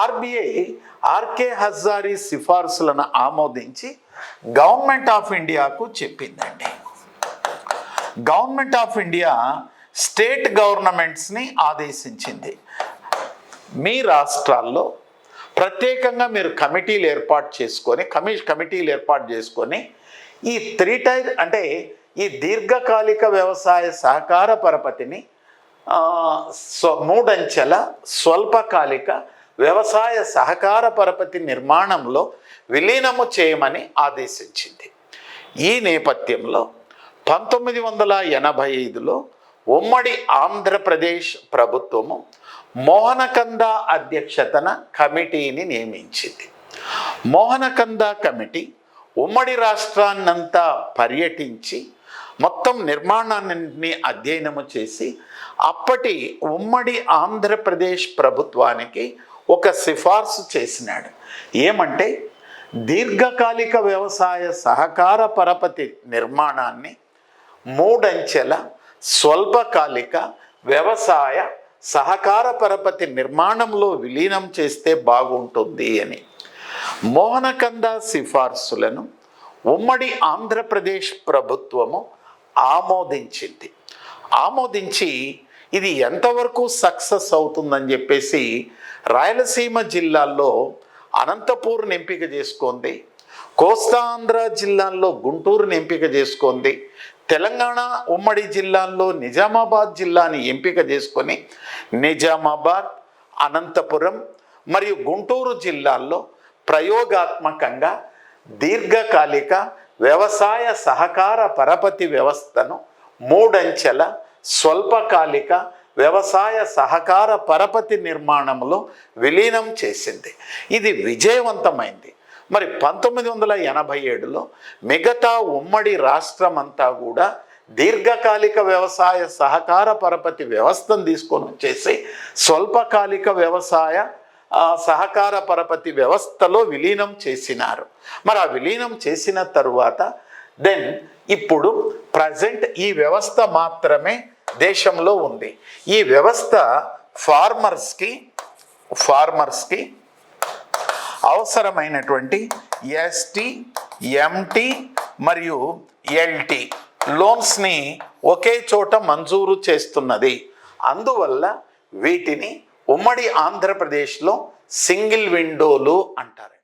RBI RK Hazari సిఫార్సులను ఆమోదించి government of ఇండియాకు చెప్పిందండి. గవర్నమెంట్ ఆఫ్ ఇండియా స్టేట్ గవర్నమెంట్స్ని ఆదేశించింది, మీ రాష్ట్రాల్లో ప్రత్యేకంగా మీరు కమిటీలు ఏర్పాటు చేసుకొని ఈ 3 టైర్ అంటే ఈ దీర్ఘకాలిక వ్యవసాయ సహకార పరపతిని 3 అంచెల స్వల్పకాలిక వ్యవసాయ సహకార పరపతి నిర్మాణంలో విలీనము చేయమని ఆదేశించింది. ఈ నేపథ్యంలో 1985లో ఉమ్మడి ఆంధ్రప్రదేశ్ ప్రభుత్వము మోహనకంద అధ్యక్షతన కమిటీని నియమించింది. మోహనకంద కమిటీ ఉమ్మడి రాష్ట్రాన్నంతా పర్యటించి మొత్తం నిర్మాణాన్ని అధ్యయనము చేసి అప్పటి ఉమ్మడి ఆంధ్రప్రదేశ్ ప్రభుత్వానికి ఒక సిఫార్సు చేసినాడు. ఏమంటే దీర్ఘకాలిక వ్యవసాయ సహకార పరపతి నిర్మాణాన్ని 3 అంచెల స్వల్పకాలిక వ్యవసాయ సహకార పరపతి నిర్మాణంలో విలీనం చేస్తే బాగుంటుంది అని మోహనకంద సిఫార్సులను ఉమ్మడి ఆంధ్రప్రదేశ్ ప్రభుత్వము ఆమోదించి ఇది ఎంతవరకు సక్సెస్ అవుతుందని చెప్పేసి రాయలసీమ జిల్లాల్లో అనంతపూర్ని ఎంపిక చేసుకుంది, కోస్తాంధ్ర జిల్లాల్లో గుంటూరుని ఎంపిక చేసుకుంది, తెలంగాణ ఉమ్మడి జిల్లాల్లో నిజామాబాద్ జిల్లాని ఎంపిక చేసుకొని నిజామాబాద్, అనంతపురం మరియు గుంటూరు జిల్లాల్లో ప్రయోగాత్మకంగా దీర్ఘకాలిక వ్యవసాయ సహకార పరపతి వ్యవస్థను 3 అంచెల స్వల్పకాలిక వ్యవసాయ సహకార పరపతి నిర్మాణంలో విలీనం చేసింది. ఇది విజయవంతమైంది. మరి 1987లో మిగతా ఉమ్మడి రాష్ట్రం అంతా కూడా దీర్ఘకాలిక వ్యవసాయ సహకార పరపతి వ్యవస్థను తీసుకొని వచ్చేసి స్వల్పకాలిక వ్యవసాయ సహకార పరపతి వ్యవస్థలో విలీనం చేసినారు. మరి ఆ విలీనం చేసిన తరువాత ఇప్పుడు ప్రజెంట్ ఈ వ్యవస్థ మాత్రమే దేశంలో ఉంది. ఈ వ్యవస్థ ఫార్మర్స్కి అవసరమైనటువంటి ఎస్టీ, ఎంటీ మరియు ఎల్టీ లోన్స్ని ఒకే చోట మంజూరు చేస్తున్నది. అందువల్ల వీటిని ఉమ్మడి ఆంధ్రప్రదేశ్లో సింగిల్ విండోలు అంటారు.